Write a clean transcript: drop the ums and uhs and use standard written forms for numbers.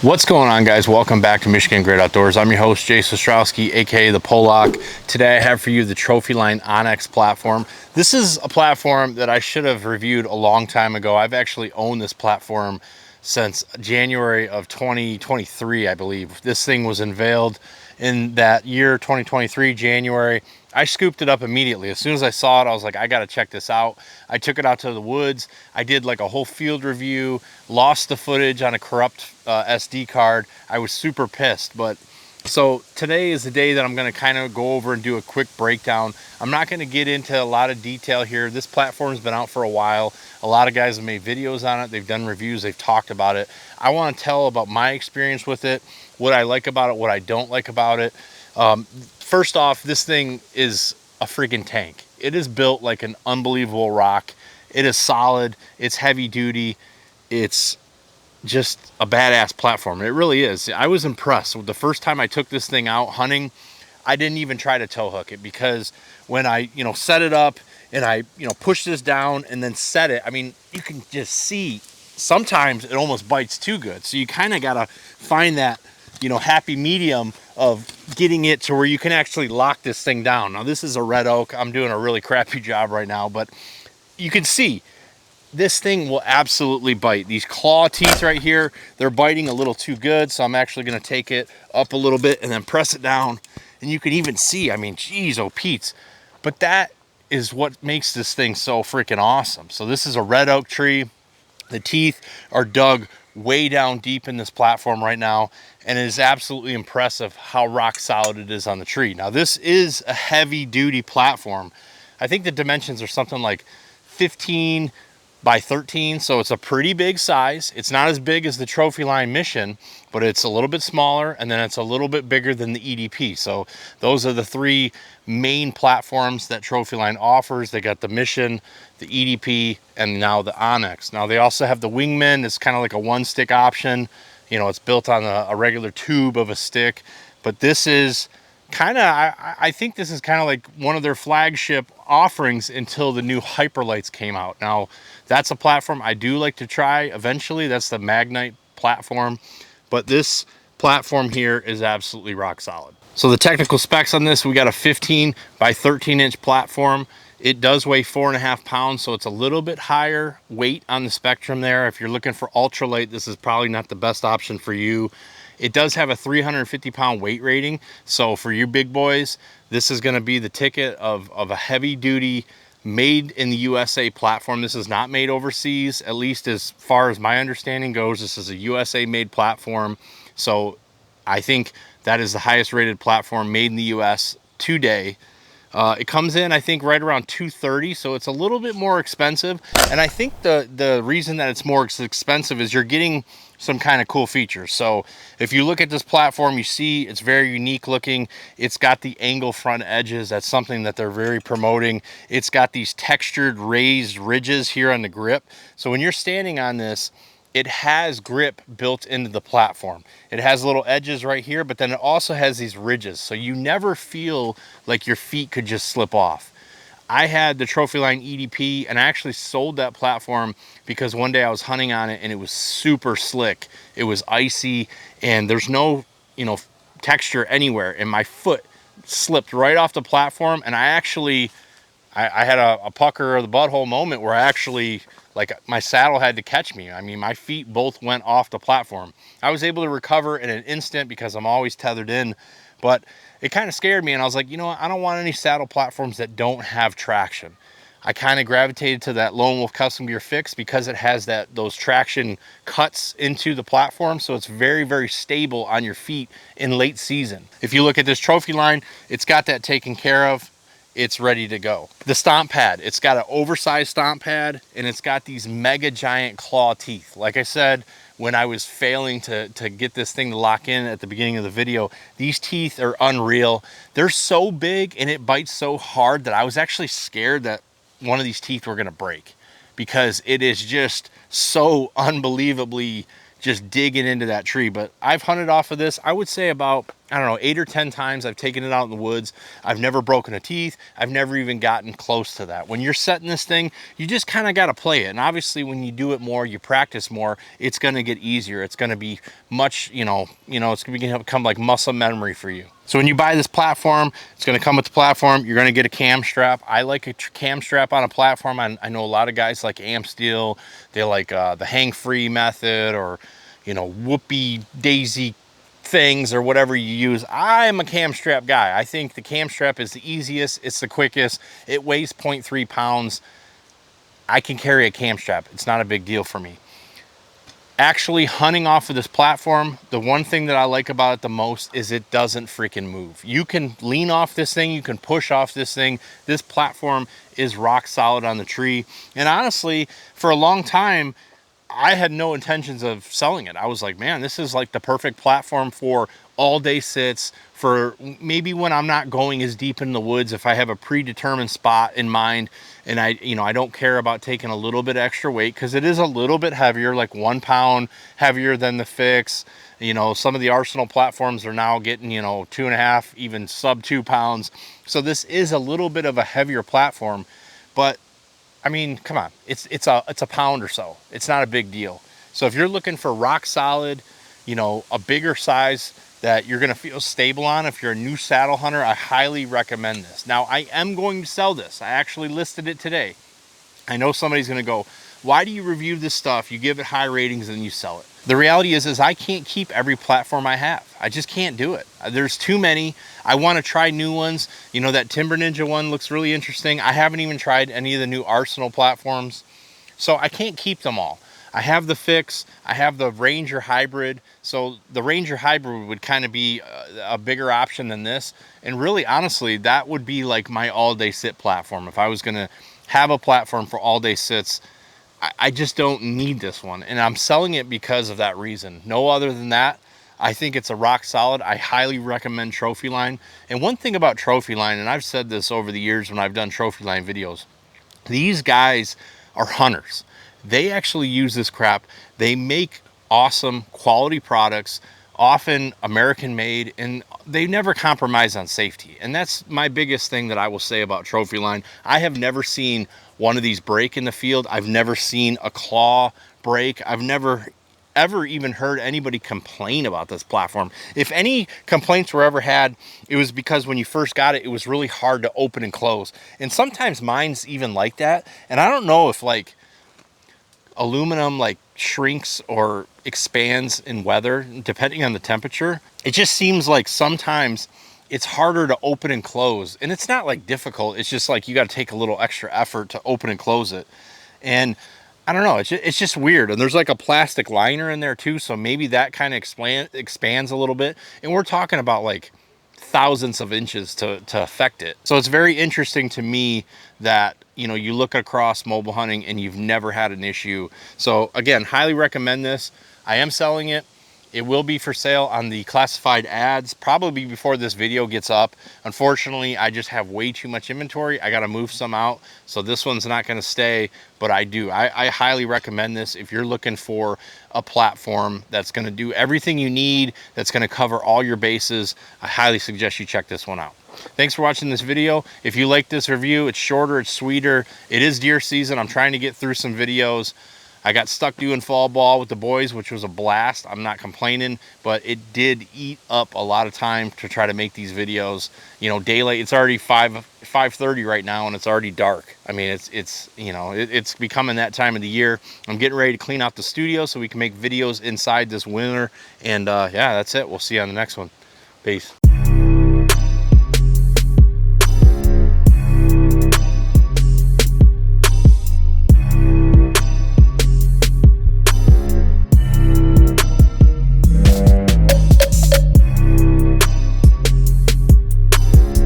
What's going on, guys? Welcome back to Michigan Great Outdoors. I'm your host, Jason Ostrowski, aka the Polack. Today I have for you the Trophyline Onyx platform. This is a platform that I should have reviewed a long time ago. I've actually owned this platform since January of 2023, I believe. This thing was unveiled in that year, 2023, January. I scooped it up immediately. As soon as I saw it, I was like, I got to check this out. I took it out to the woods. I did like a whole field review, lost the footage on a corrupt SD card. I was super pissed. But so today is the day that I'm going to kind of go over and do a quick breakdown. I'm not going to get into a lot of detail here. This platform's been out for a while. A lot of guys have made videos on it. They've done reviews. They've talked about it. I want to tell about my experience with it, what I like about it, what I don't like about it. First off, this thing is a freaking tank. It is built like an unbelievable rock. It is solid. It's heavy duty. It's just a badass platform. It really is. I was impressed. The first time I took this thing out hunting, I didn't even try to tow hook it, because when I, set it up and I, push this down and then set it, I mean, you can just see sometimes it almost bites too good. So you kind of got to find that, happy medium of getting it to where you can actually lock this thing down. Now, this is a red oak. I'm doing a really crappy job right now, but you can see this thing will absolutely bite. These claw teeth right here, they're biting a little too good. So I'm actually going to take it up a little bit and then press it down. And you can even see, I mean, geez, oh Pete's. But that is what makes this thing so freaking awesome. So this is a red oak tree. The teeth are dug way down deep in this platform right now, and it is absolutely impressive how rock solid it is on the tree. Now, this is a heavy duty platform. I think the dimensions are something like 15 by 13, so it's a pretty big size. It's not as big as the Trophyline Mission, but it's a little bit smaller, and then it's a little bit bigger than the EDP. So those are the three main platforms that Trophyline offers. They got the Mission, the EDP, and now the Onyx. Now they also have the Wingman. It's kind of like a one stick option. It's built on a regular tube of a stick, but this is kind of, I think this is kind of like one of their flagship offerings until the new Hyperlights came out. Now, that's a platform I do like to try eventually. That's the Magnite platform, but this platform here is absolutely rock solid. So the technical specs on this, we got a 15 by 13 inch platform. It does weigh 4.5 pounds, so it's a little bit higher weight on the spectrum there. If you're looking for ultralight, this is probably not the best option for you. It does have a 350 pound weight rating. So for you big boys, this is gonna be the ticket of a heavy duty, made in the USA platform. This is not made overseas, at least as far as my understanding goes. This is a USA made platform. So I think that is the highest rated platform made in the US today. It comes in, I think, right around $230, so it's a little bit more expensive. And I think the reason that it's more expensive is you're getting some kind of cool features. So if you look at this platform, you see it's very unique looking. It's got the angle front edges. That's something that they're very promoting. It's got these textured raised ridges here on the grip. So when you're standing on this, it has grip built into the platform. It has little edges right here, but then it also has these ridges. So you never feel like your feet could just slip off. I had the Trophyline EDP, and I actually sold that platform because one day I was hunting on it and it was super slick. It was icy and there's no, texture anywhere. And my foot slipped right off the platform, and I had a pucker of the butthole moment where I actually, like, my saddle had to catch me. I mean, my feet both went off the platform. I was able to recover in an instant because I'm always tethered in, but it kind of scared me, and I was like, what? I don't want any saddle platforms that don't have traction. I kind of gravitated to that Lone Wolf Custom Gear Fix because it has those traction cuts into the platform, so it's very, very stable on your feet in late season. If you look at this Trophyline, it's got that taken care of. It's ready to go. The stomp pad, it's got an oversized stomp pad, and it's got these mega giant claw teeth. Like I said, when I was failing to get this thing to lock in at the beginning of the video, these teeth are unreal. They're so big and it bites so hard that I was actually scared that one of these teeth were gonna break, because it is just so unbelievably just digging into that tree. But I've hunted off of this, I would say about I don't know, 8 or 10 times I've taken it out in the woods. I've never broken a teeth. I've never even gotten close to that. When you're setting this thing, you just kind of got to play it. And obviously when you do it more, you practice more, it's going to get easier. It's going to be much, it's going to become like muscle memory for you. So when you buy this platform, it's going to come with the platform. You're going to get a cam strap. I like a cam strap on a platform. I know a lot of guys like Amp Steel. They like the hang free method, or, whoopee daisy things, or whatever you use. I'm a cam strap guy. I think the cam strap is the easiest. It's the quickest. It weighs 0.3 pounds. I can carry a cam strap. It's not a big deal for me. Actually hunting off of this platform, the one thing that I like about it the most is it doesn't freaking move. You can lean off this thing, you can push off this thing. This platform is rock solid on the tree. And honestly, for a long time, I had no intentions of selling it. I was like, man, this is like the perfect platform for all day sits, for maybe when I'm not going as deep in the woods, if I have a predetermined spot in mind and I don't care about taking a little bit extra weight, because it is a little bit heavier, like 1 pound heavier than the Fix. Some of the Arsenal platforms are now getting, 2.5, even sub 2 pounds. So this is a little bit of a heavier platform, but I mean, come on, it's a pound or so. It's not a big deal. So if you're looking for rock solid, a bigger size that you're gonna feel stable on, if you're a new saddle hunter, I highly recommend this. Now, I am going to sell this. I actually listed it today. I know somebody's gonna go, why do you review this stuff? You give it high ratings and you sell it. The reality is I can't keep every platform I have. I just can't do it. There's too many. I want to try new ones. That Timber Ninja one looks really interesting. I haven't even tried any of the new Arsenal platforms. So I can't keep them all. I have the Fix. I have the Ranger Hybrid. So the Ranger Hybrid would kind of be a bigger option than this. And really, honestly, that would be like my all-day sit platform. If I was going to have a platform for all-day sits, I just don't need this one, and I'm selling it because of that reason. No other than that. I think it's a rock solid. I highly recommend Trophyline. And one thing about Trophyline, and I've said this over the years when I've done Trophyline videos, these guys are hunters. They actually use this crap. They make awesome quality products, often American made, and they never compromise on safety. And that's my biggest thing that I will say about Trophyline. I have never seen one of these break in the field. I've never seen a claw break. I've never ever even heard anybody complain about this platform. If any complaints were ever had, it was because when you first got it, it was really hard to open and close. And sometimes mine's even like that. And I don't know if like aluminum like shrinks or expands in weather depending on the temperature. It just seems like sometimes it's harder to open and close, and it's not like difficult. It's just like you got to take a little extra effort to open and close it. And I don't know, it's just weird. And there's like a plastic liner in there too, so maybe that kind of expands a little bit. And we're talking about like thousandths of inches to affect it. So it's very interesting to me that you look across mobile hunting and you've never had an issue. So again, highly recommend this. I am selling it. It will be for sale on the classified ads probably before this video gets up. Unfortunately, I just have way too much inventory. I got to move some out, so this one's not going to stay, but I highly recommend this if you're looking for a platform that's going to do everything you need, that's going to cover all your bases. I highly suggest you check this one out. Thanks for watching this video. If you like this review, it's shorter, it's sweeter. It is deer season. I'm trying to get through some videos. I got stuck doing fall ball with the boys, which was a blast. I'm not complaining, but it did eat up a lot of time to try to make these videos. Daylight, it's already 5:30 right now, and it's already dark. I mean, it's becoming that time of the year. I'm getting ready to clean out the studio so we can make videos inside this winter. And yeah, that's it. We'll see you on the next one. Peace.